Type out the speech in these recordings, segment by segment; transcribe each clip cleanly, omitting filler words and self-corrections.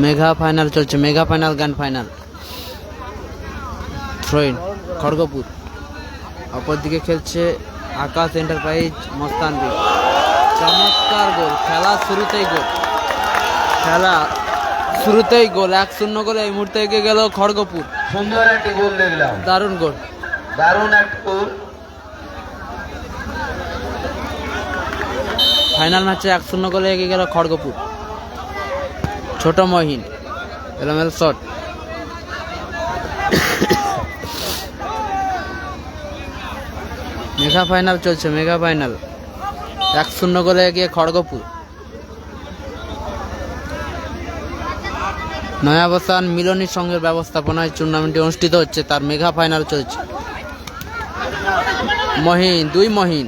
Mega final চলছে, mega final grand final. Throw-in Kharagpur, অপরদিকে খেলছে আকাশ এন্টারপ্রাইজ মস্তানবি। চমৎকার গোল, খেলা শুরুতেই গোল, খেলা শুরুতেই গোল। 1-0 গোলে এই মুহূর্তে এগিয়ে গেল খড়গপুর। সুন্দর একটি গোল দেখলাম, দারুণ গোল, দারুণ একটা গোল। ফাইনাল ম্যাচে 1-0 গোলে এগিয়ে গেল খড়গপুর। ছোট মহিন, এলোমেল শট। মেগা ফাইনাল চলছে, মেগা ফাইনাল। 1-0 গোলে এগিয়ে খড়গপুর। নয়াবসান মিলনী সংঘের ব্যবস্থাপনায় টুর্নামেন্টটি অনুষ্ঠিত হচ্ছে, তার মেগা ফাইনাল চলছে। মহিন, 2 মহিন।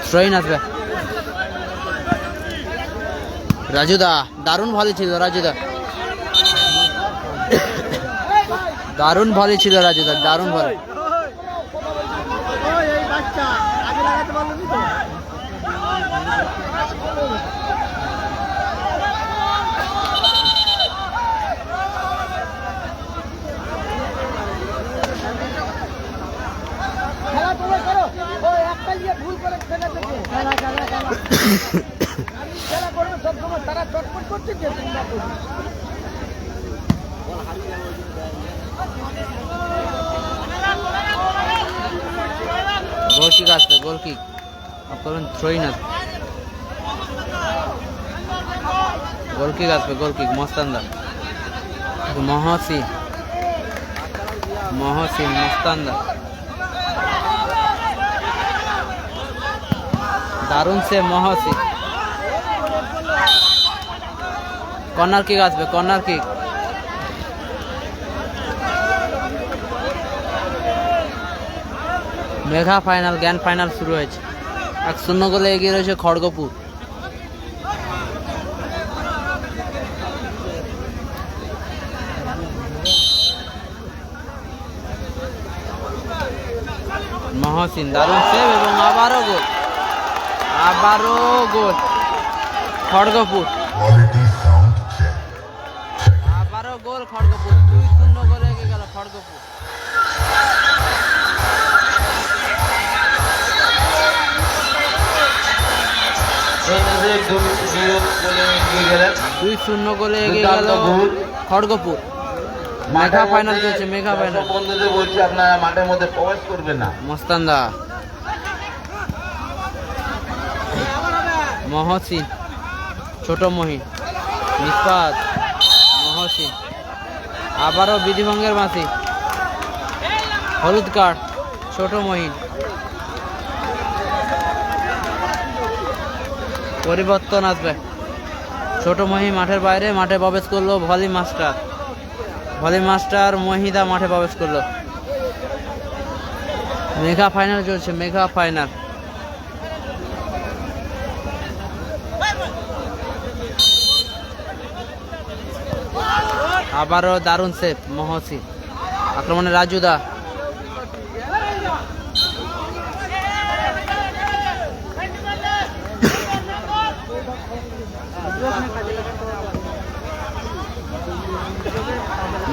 থ্রোইন আসবে। রাজুদা, দারুণ ভলি ছিল রাজুদা, দারুণ ভলি ছিল রাজুদা, দারুণ ভলি। গোল কিক আসবে, গোল কিক। আপনার থ্রোইন আসবে, গোল কিক আসবে, গোল কিক। মস্তানদা, মহসিন, মহসিন, মস্তানদা, দারুণ সে মহসিন। কর্নার কিক আসবে, corner kick. Mega final grand final শুরু হয়েছে। 1-0 গোলে এগিয়ে রয়েছে খড়গপুর। মহসিন, দারুণ সেভ এবং আবারও গোল, আবারও গোল খড়গপুর, আবারও গোল খড়গপুর। 2-0 গোলে এগিয়ে গেল খড়গপুর। দুই 2-0 গোলে এগিয়ে গেল খড়গপুর। মেগা ফাইনাল চলছে, মেগা ফাইনাল। বন্ধুদের বলছি আপনারা মাঠের মধ্যে প্রবেশ করবেন না। মস্তানদা, মহসিন, ছোট মহিন, নিষ্পাত, মহসিন, আবারও বিধিভঙ্গের মাসি, হলুদ কার্ড, ছোট মহিন। পরিবর্তন আসবে, ছোট মহি মাঠের বাইরে, মাঠে প্রবেশ করলো ভলি মাস্টার, ভলি মাস্টার মহিদা মাঠে প্রবেশ করলো। মেগা ফাইনাল চলছে, মেগা ফাইনাল। আবারও দারুণ সেভ মহসিন। আক্রমণে রাজুদা,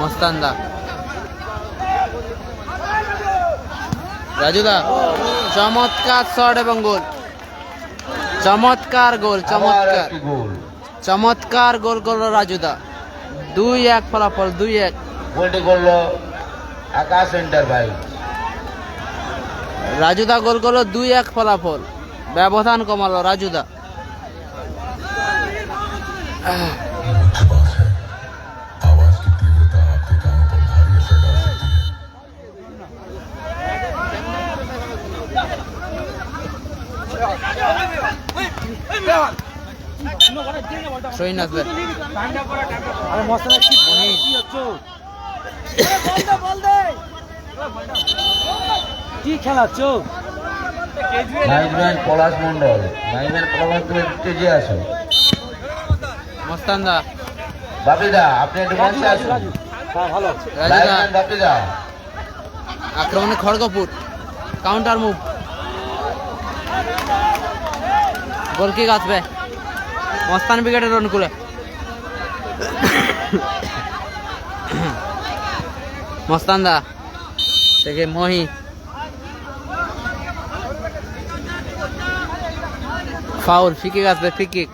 মস্তানদা, রাজুদা, চমৎকার শট এবং গোল, চমৎকার গোল, চমৎকার, চমৎকার গোল করলো রাজুদা। 2-1 ফলাফল, 2-1। গোলটি করলো আকাশ এন্টারপ্রাইজ। রাজুদা গোল করলো, 2-1 ফলাফল, ব্যবধান কমালো রাজুদা। ট্রেন আসবে। কি খেলাচ্ছ? পলাশ মন্ডল, পলাশ স্টেজে আসো। মস্তানদা, বাপিদা আপনি একটু মঞ্চে আসুন। ভালো বাপিদা আক্রমণে খড়গপুর, কাউন্টার মুভ, গোলকিক আসবে মস্তান ব্রিগেডের অনুকূলে। মস্তানদা থেকে মহি, ফাউল, ফ্রি আসবে, ফ্রি কিক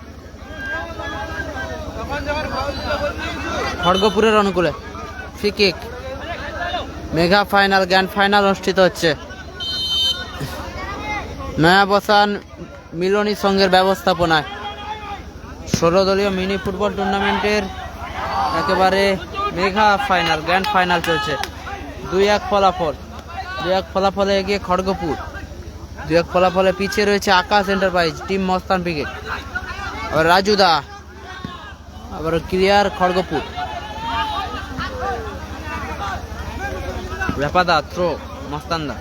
খড়গপুরের অনুকূলে, free kick. Mega final, grand final অনুষ্ঠিত হচ্ছে নয়াবসান মিলনী সংঘের ব্যবস্থাপনায় 16 দলীয় মিনি ফুটবল টুর্নামেন্টের একেবারে মেগা ফাইনাল, গ্র্যান্ড ফাইনাল চলছে। 2-1 ফলাফল, 2-1 ফলাফলে এগিয়ে খড়গপুর, 2-1 ফলাফলে পিছিয়ে রয়েছে আকাশ এন্টারপ্রাইজ, টিম মস্তান ব্রিগেড। আবার রাজুদা, আবার ক্লিয়ার খড়গপুর, রেপাদা থ্রো, মস্তানদা,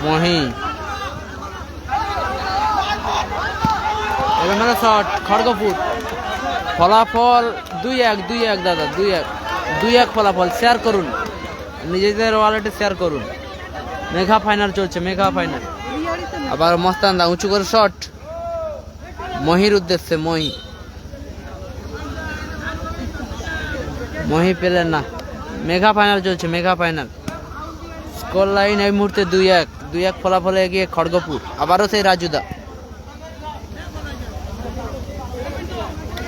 মহি, এবার শট খড়গপুর। ফলাফল 2-1 দাদা, 2-1 ফলাফল। শেয়ার করুন, নিজেদের ওয়ালেটে শেয়ার করুন। মেগা ফাইনাল চলছে, মেগা ফাইনাল। আবার মস্তানদা উঁচু করে শট, মহির উদ্দেশ্যে, মহি পেলেন না। মেগা ফাইনাল চলছে, মেগা ফাইনাল। স্কোর লাইন এই মুহূর্তে 2-1 ফলাফলে এগিয়ে খড়গপুর। আবারও সেই রাজুদা,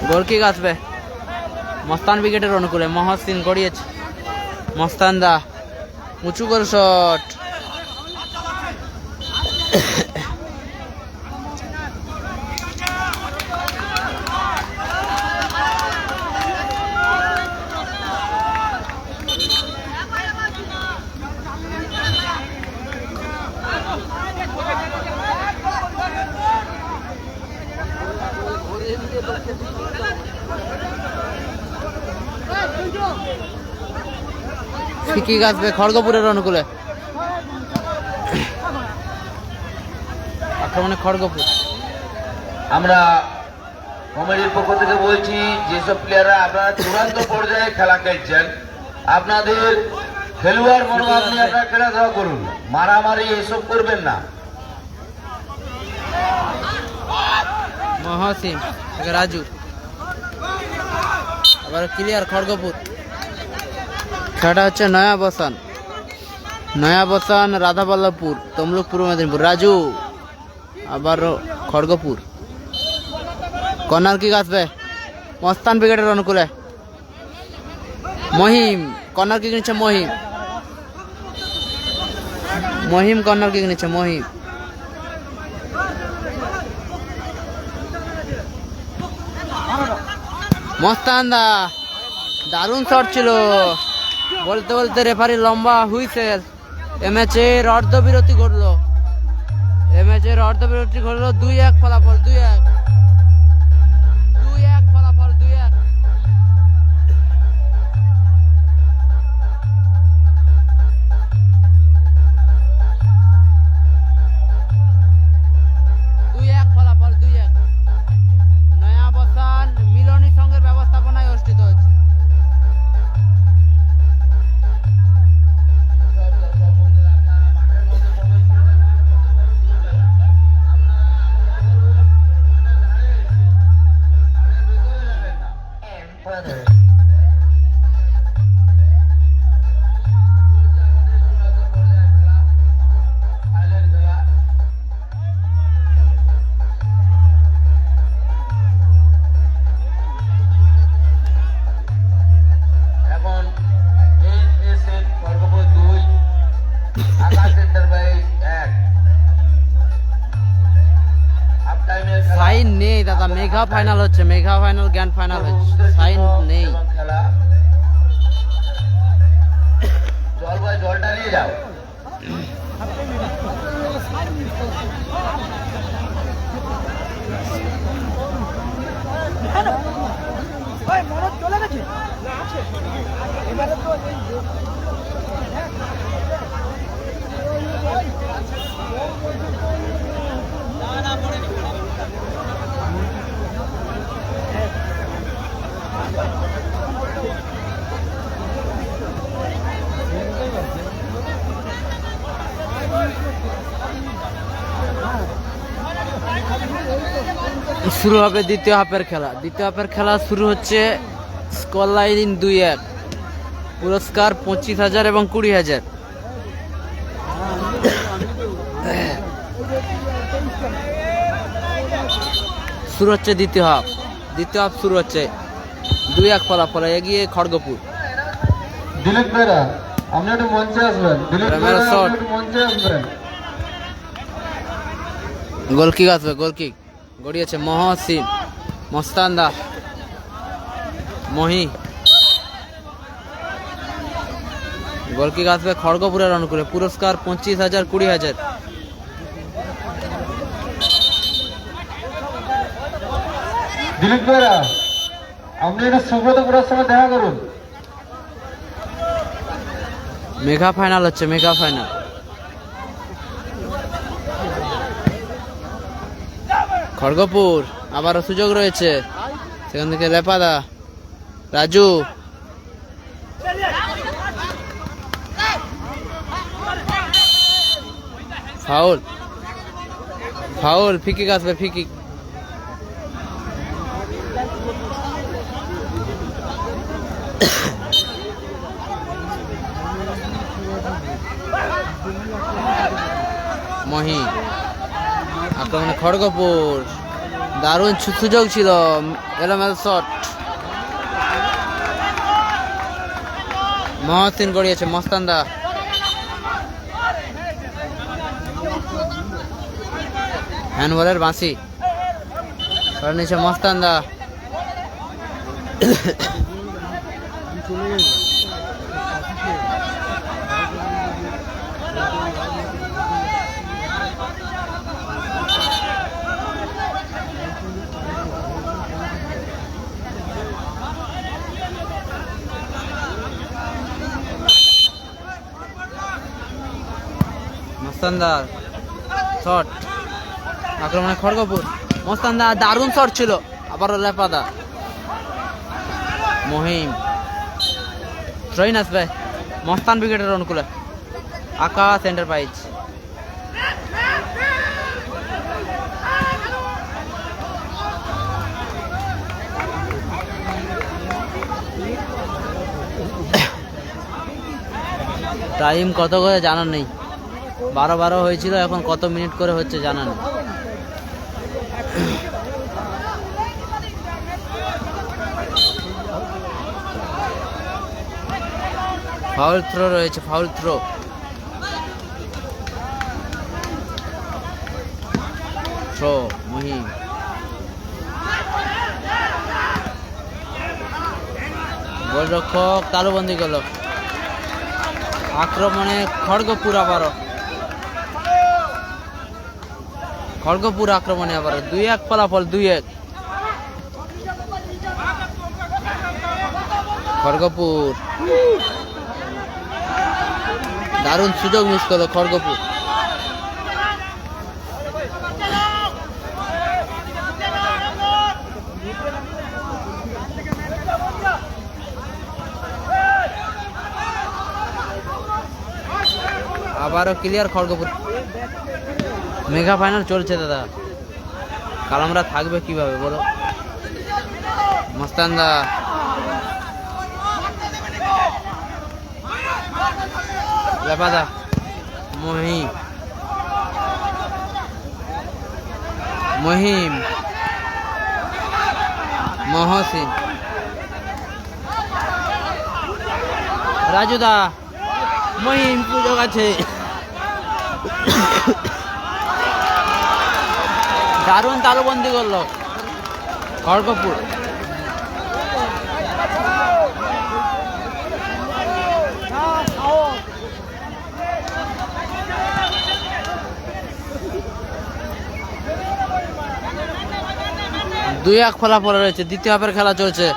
গোলকিক আসবে মস্তান ব্রিগেডের অনুকূলে, মহসিন গড়িয়েছে, মস্তানদা উঁচু করে শট, ফ্রি আসবে খড়গপুরের অনুকূলে, আক্রমণে খড়গপুর। আমরা কমিটির পক্ষ থেকে বলছি, যেসব প্লেয়াররা আপনারা চূড়ান্ত পর্যায়ে খেলা খেলছেন, আপনাদের খেলোয়াড় মনোভাব নিয়ে আপনারা খেলাধুলা করুন, মারামারি এসব করবেন না। মহসিন রাজু, আবার ক্লিয়ার খড়গপুর। খেলাটা হচ্ছে নয়াবসান রাধাবল্লভপুর, তমলুক, পূর্ব মেদিনীপুর। রাজু, আবার খড়গপুর। কর্নার কিক আসবে মস্তান ব্রিগেডের অনুকূলে, মহিম কর্নার কিক নিচ্ছে, মহিম কর্নার কিক নিচ্ছে, মস্তানদা দারুণ শট ছিল, বলতে বলতে রেফারি লম্বা হুইসেল। এ ম্যাচের অর্ধবিরতি ঘটলো, 2-1 ফলাফল, 2-1 ফলাফল, 2-1। নয়াবসান মিলনী সংঘের ব্যবস্থাপনায় অনুষ্ঠিত হচ্ছে। সাইন নেই দাদা, মেগা ফাইনাল হচ্ছে, মেগা ফাইনাল, গ্র্যান্ড ফাইনাল হচ্ছে, সাইন নেই। জলটা নিয়ে যাও। চলে গেছে। শুরু হবে দ্বিতীয় হাফের খেলা। দ্বিতীয় হাফের খেলা শুরু হচ্ছে। Score line 2-1। পুরস্কার 25,000 এবং 20,000। শুরু হচ্ছে দ্বিতীয় হাফ। দ্বিতীয় হাফ শুরু হচ্ছে। 2-1 ফলাফলে এগিয়ে খড়গপুর। দিলীপ বেরা আপনি একটু মঞ্চে আসবেন। দিলীপ মেরা বেরা শট। আপনি একটু মঞ্চে আসবেন। গোলকিক আসবে, গোলকিক গড়িয়েছে মহসিন। মস্তানদা, মহি। গোলকিক আসবে খড়গপুরের অনুকূলে। পুরস্কার 25,000, 20,000। দিলীপ বেরা আপনি একটু সুব্রতপুরের সঙ্গে দেখা করুন। মেগা ফাইনাল হচ্ছে, মেগা ফাইনাল। খড়গপুর আবারও সুযোগ রয়েছে, সেখান থেকে লেপাদা, রাজু। Foul, foul. ফিকিক আসবে, ফিকিক। মহি আক্রমণে খড়গপুর। দারুণ সুযোগ ছিল, এলোমেলো শট। মহসিন গড়িয়েছে, মস্তানদা। হ্যান্ডবলের বাঁশি করে নিয়েছে মস্তানদা। মস্তানদা শট, আক্রমণে খড়গপুর। মস্তানদা দারুণ শট ছিল, আবারও লেপাদা। মহিম ট্রেন আসবে মস্তান উইকেটের অনুকূলে। আকাশ এন্টারপ্রাইজ। টাইম কত করে জানা নেই, 12 হয়েছিল, এখন কত মিনিট করে হচ্ছে জানা নেই। ফাউল থ্রো রয়েছে, ফাউল থ্রো। থ্রো মহিম। গোলরক্ষক তালুবন্দি গেল। আক্রমণে খড়গপুর আবারও। খড়গপুর আক্রমণে আবার 2-1 ফলাফল, 2-1 খড়গপুর। দারুণ সুযোগ মিস করলো খড়গপুর। আবারও ক্লিয়ার খড়গপুর। মেগা ফাইনাল চলছে দাদা, কালামরা থাকবে কিভাবে বলো। মস্তানদা, লেপাদা, মহিম, মহিম, মহসিন, রাজুদা, মহিম। সুযোগ আছে, দারুণ তালুবন্দি করলো খড়গপুর। দুই এক ফলাফল রয়েছে, দ্বিতীয় হাফের খেলা চলছে।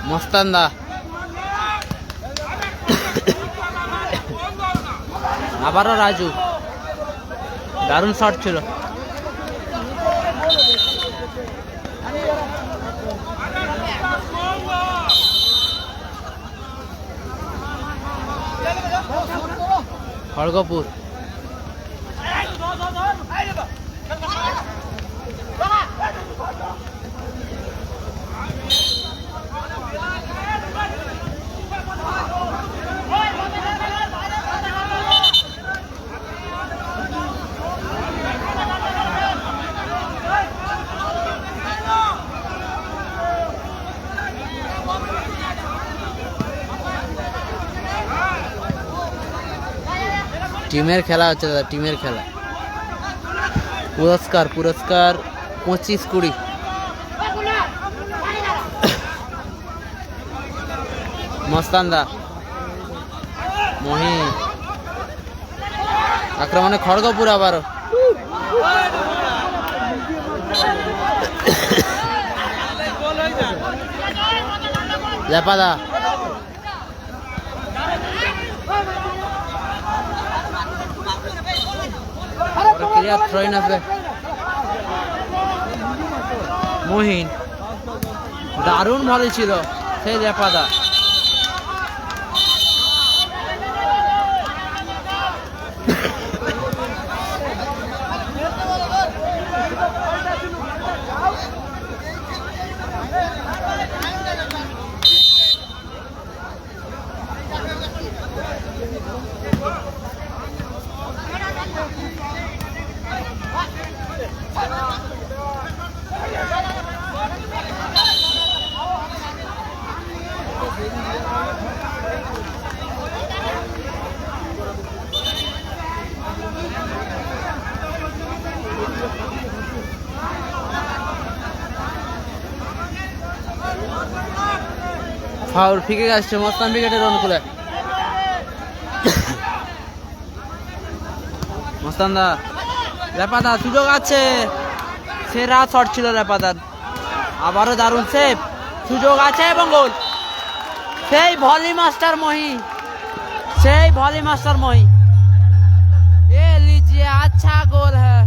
মস্তানদা, আবারও রাজু, দারুণ শট ছিল। খড়গপুর টিমের খেলা হচ্ছে দাদা, টিমের খেলা। পুরস্কার পুরস্কার 25-20। মস্তানদা, মহি, আক্রমণে খড়গপুর আবারও। লেপাদা, ক্লিয়ার থ্রোইন আসবে। মহিন, দারুণ ভলি ছিল সেই লেপাদা। ফাউল, ফিকে আসছে মস্তান উইকেটের অনুকূলে। মস্তানদা, রেপাদা, সুযোগ আছে, সেরা শট ছিল রেপাদার। আবারও দারুণ সেভ, সুযোগ আছে এবং গোল। সেই ভলি মাস্টার মহি, সেই ভলি মাস্টার মহি। ये लीजिए, अच्छा गोल है,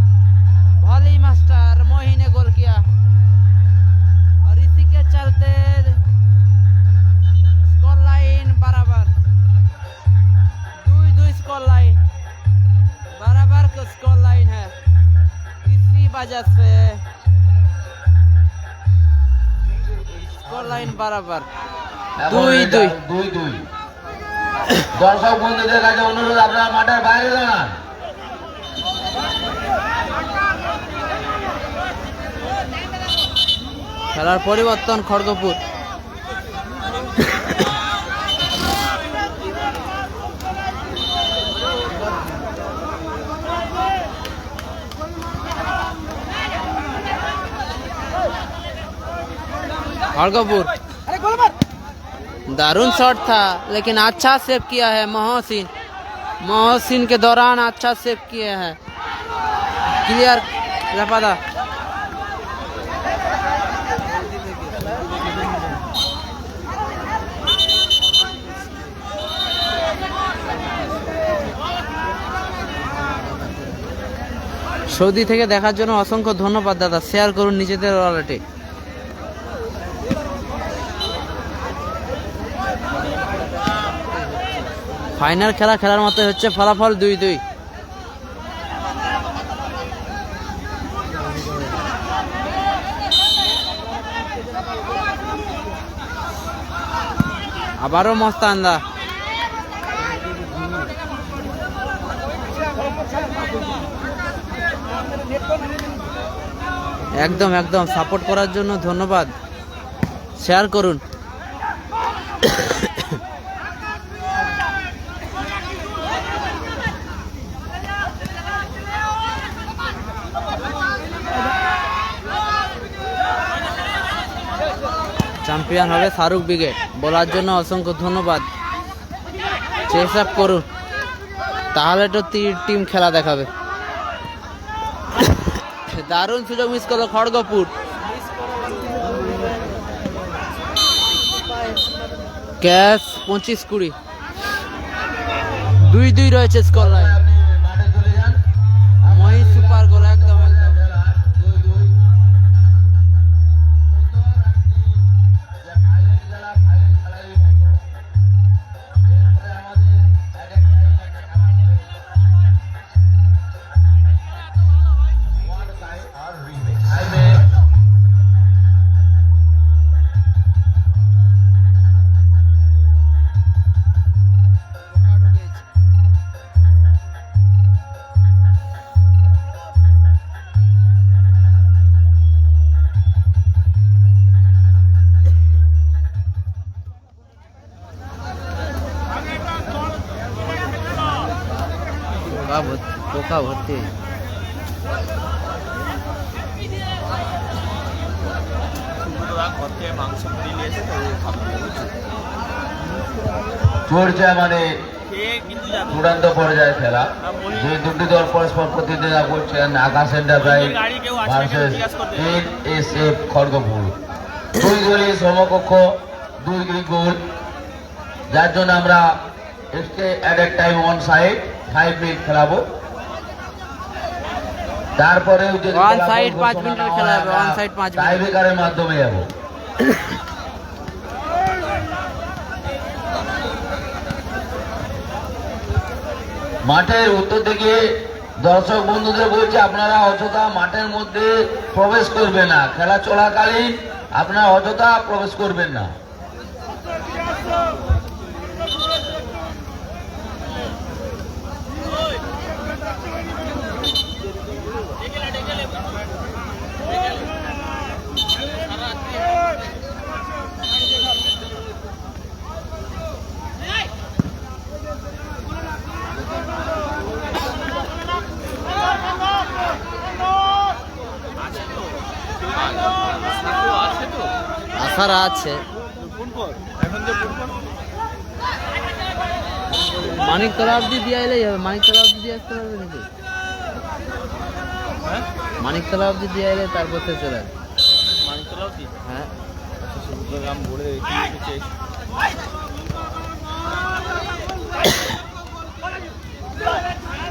भली मास्टर मोही ने गोल किया। और इसी के चलते स्कोर लाइन बराबर, 2-2 स्कोर लाइन, बराबर का स्कोर लाइन है। इसी वजह से स्कोर लाइन बराबर 2-2। 2-2। দর্শক বন্ধুদের কাছে অনুরোধ, আপনারা মাঠের বাইরে দাঁড়ান। খেলার পরিবর্তন খড়গপুর। खड़गपुर, दारुण शॉट था लेकिन अच्छा सेव किया है मोहसिन। मोहसिन के दौरान अच्छा सेव किए हैं। क्लियर रपादा, সৌদি থেকে দেখার জন্য অসংখ্য ধন্যবাদ দাদা। শেয়ার করুন নিজেদের ওয়ালেটে। ফাইনাল খেলা খেলার মতো হচ্ছে, ফলাফল 2-2। আবারও মস্তানদা, একদম একদম সাপোর্ট করার জন্য ধন্যবাদ। শেয়ার করুন। চ্যাম্পিয়ন হবে শাহরুখ ব্রিগেড। বলার জন্য অসংখ্য ধন্যবাদ। চেস আপ করুন, তাহলে তো টিম খেলা দেখাবে। দারুণ সুযোগ মিস করলো খড়গপুর। ক্যাচ 25-20, 2-2 রয়েছে স্কোর লাইন। আপনি মাঠে চলে যান। মহি সুপার গোল, একদম একদম। 2-2। পোকা ভর্তি। চর্চা মানে চূড়ান্ত পর্যায়ে খেলা, যে দুটি দল পরস্পর প্রতিদ্বন্দ্বিতা করছেন Akash enterprise versus NSF Kharagpur. দুই দলই সমকক্ষ, 2 গোল, যার জন্য আমরা at time on side 5 minute খেলাবো। তারপরে One side 5 মিনিটের খেলা হবে, one side 5 মিনিট। টাইব্রেকারের মাধ্যমে যাবো। মাঠের উত্তর দিকে দর্শক বন্ধুদের বলছে আপনারা অযথা মাঠের মধ্যে প্রবেশ করবেন না, খেলা চলাকালীন আপনারা অযথা প্রবেশ করবেন না। আশার আছে মানিকতলা অব্দি দিয়ে এলেই হবে। মানিকতলা অব্দি দিয়ে আসতে পারবে নাকি? মানিকতলা অব্দি দিয়ে এলে তারপর থেকে চলে আসবে। হ্যাঁ,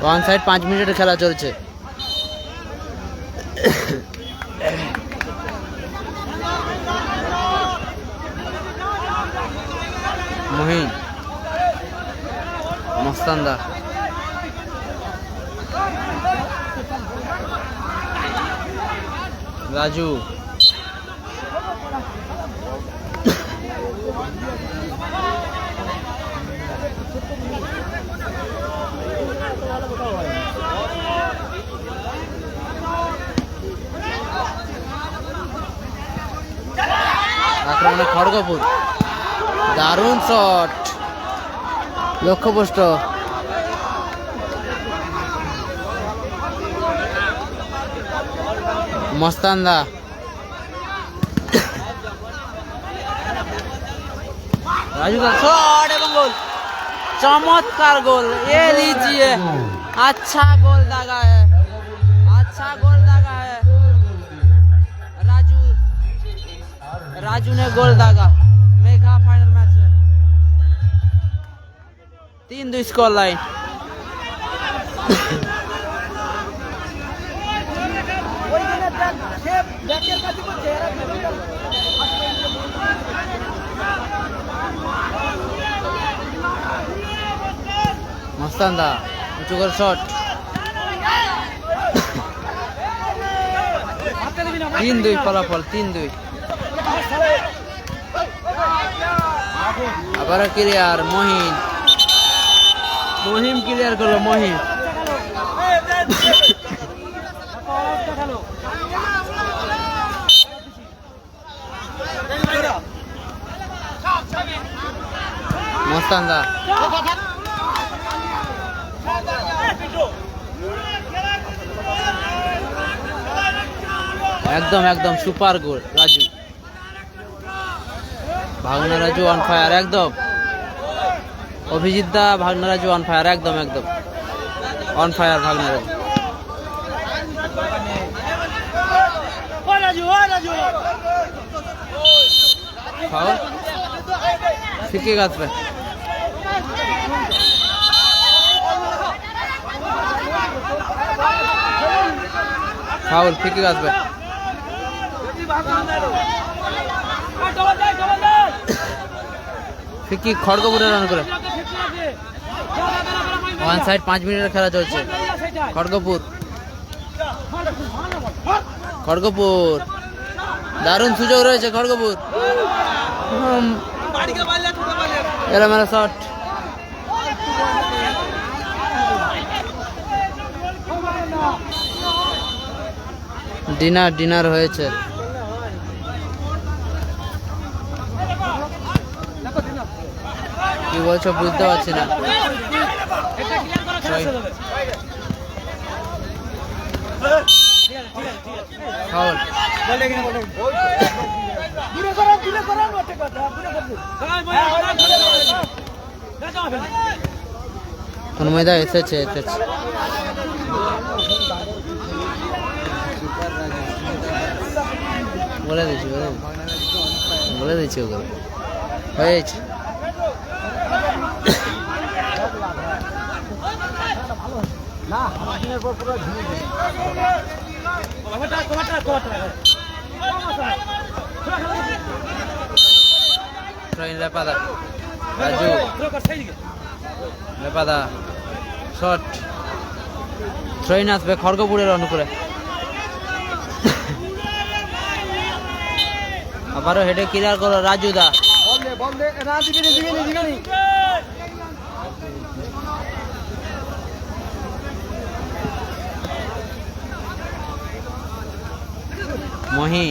ওয়ান সাইড 5 মিনিটের খেলা চলছে। মহিন, মস্তানদা, রাজু, আক্রমণে খড়গপুর, দারুণ শট, লক্ষ্যভ্রষ্ট। মস্তানদা, राजू का शॉट एवं गोल, चमत्कार गोल। ये लीजिए, अच्छा गोल दागा है, अच्छा गोल दागा है। राजू ने गोल दागा। मेघा फाइनल मैच है 3-2 स्कोर लाइन। मस्तानदा उंचू कर शॉट, 3-2 ফলাফল, 3-2। আবার ক্লিয়ার মহিম ক্লিয়ার করলো। মহিম মস্তানদা, একদম super goal. Raju, Bhagna Raju on fire, একদম। অভিজিৎ দা, ভাগনা রাজু অন ফায়ার, একদম on fire Bhagna Raju. Foul, ফিকে গাছ पे ফাউল, ফিকে গাছ पे ফিকি খড়গপুরে রান করে। ওয়ান সাইড 5 মিনিটের খেলা চলছে। খড়গপুর দারুণ সুযোগ রয়েছে। খড়গপুর এলোমেলো শট, ডিনার হয়েছে। কি বলছো বুঝতে পারছি না। ফাউল। তন্ময়দা এসেছে। বলে দিচ্ছি ওগুলো হয়েছে। লেপাদা শট থ্রোইন আসবে খড়গপুরের অনুকূলে। আবারও হেডে ক্লিয়ার করো রাজুদা। মহি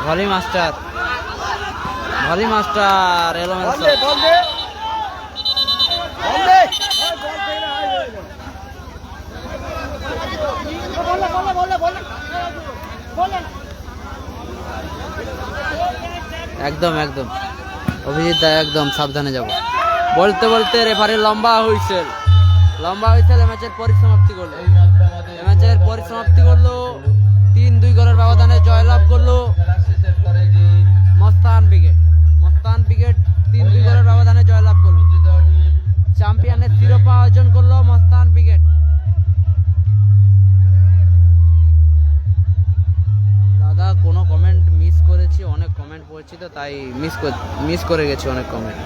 ভলি মাস্টার এলোমেল একদম অভিজিৎ দা একদম সাবধানে যাব। বলতে বলতে রেফারি লম্বা হুইসেল ম্যাচের পরিসমাপ্তি করলো 3-2 গোলের ব্যবধানে জয়লাভ করলো মস্তান ব্রিগেড 3-2 গোলের ব্যবধানে জয়লাভ করলো। চ্যাম্পিয়নের শিরোপা অর্জন করলো মস্তান ব্রিগেড। দাদা কোনো কমেন্ট মিস করেছি, অনেক কমেন্ট পড়ছি তো তাই মিস করে গেছি অনেক কমেন্ট।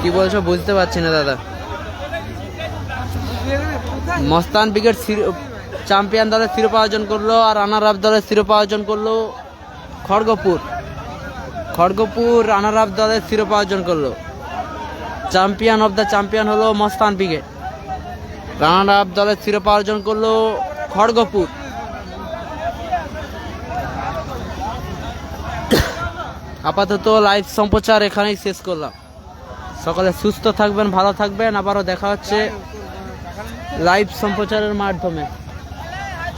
কি বলছো বুঝতে পারছি না দাদা। মস্তান ব্রিগেড চ্যাম্পিয়ন দলের শিরোপা অর্জন করলো আর রানার আপ দলের শিরোপা অর্জন করলো খড়গপুর রানার আপ দলের শিরোপা অর্জন করলো। চ্যাম্পিয়ন অফ দ্য চ্যাম্পিয়ন হলো মস্তান ব্রিগেড, রানার আপ দলের শিরোপা অর্জন করলো খড়গপুর। আপাতত লাইভ সম্প্রচার এখানেই শেষ করলাম। সকলে সুস্থ থাকবেন, ভালো থাকবেন। আবারও দেখা হচ্ছে লাইভ সম্প্রচারের মাধ্যমে।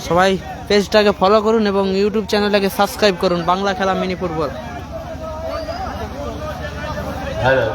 সবাই পেজটাকে ফলো করুন এবং ইউটিউব চ্যানেলটাকে সাবস্ক্রাইব করুন। বাংলা খেলা মিনি ফুটবল। হ্যালো।